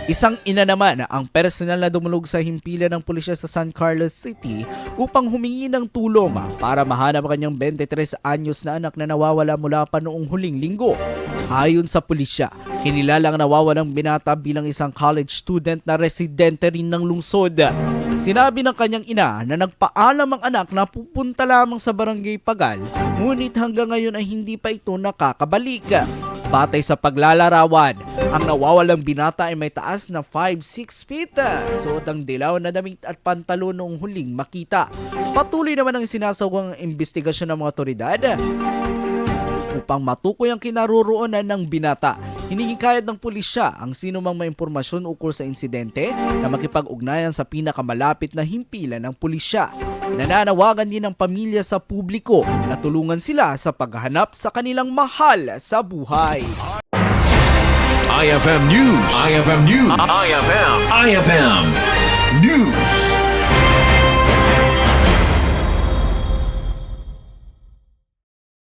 Isang ina naman ang personal na dumulog sa himpilan ng pulisya sa San Carlos City upang humingi ng tulong para mahanap ang kanyang 23 anyos na anak na nawawala mula pa noong huling linggo. Ayon sa pulisya, kinilala ang nawawalang binata bilang isang college student na residente rin ng lungsod. Sinabi ng kanyang ina na nagpaalam ang anak na pupunta lamang sa barangay Pagal, ngunit hanggang ngayon ay hindi pa ito nakakabalik. Batay sa paglalarawan, ang nawawalang binata ay may taas na 5'6 feet. Suot ang dilaw na damit at pantalon noong huling makita. Patuloy naman ang sinasawang investigasyon ng mga otoridad upang matukoy ang kinaroroonan ng binata. Hinihikayat ng pulisya ang sinumang may impormasyon ukol sa insidente na makipag-ugnayan sa pinakamalapit na himpilan ng pulisya. Nananawagan din ang pamilya sa publiko na tulungan sila sa paghahanap sa kanilang mahal sa buhay. IFM News. IFM News. IFM News.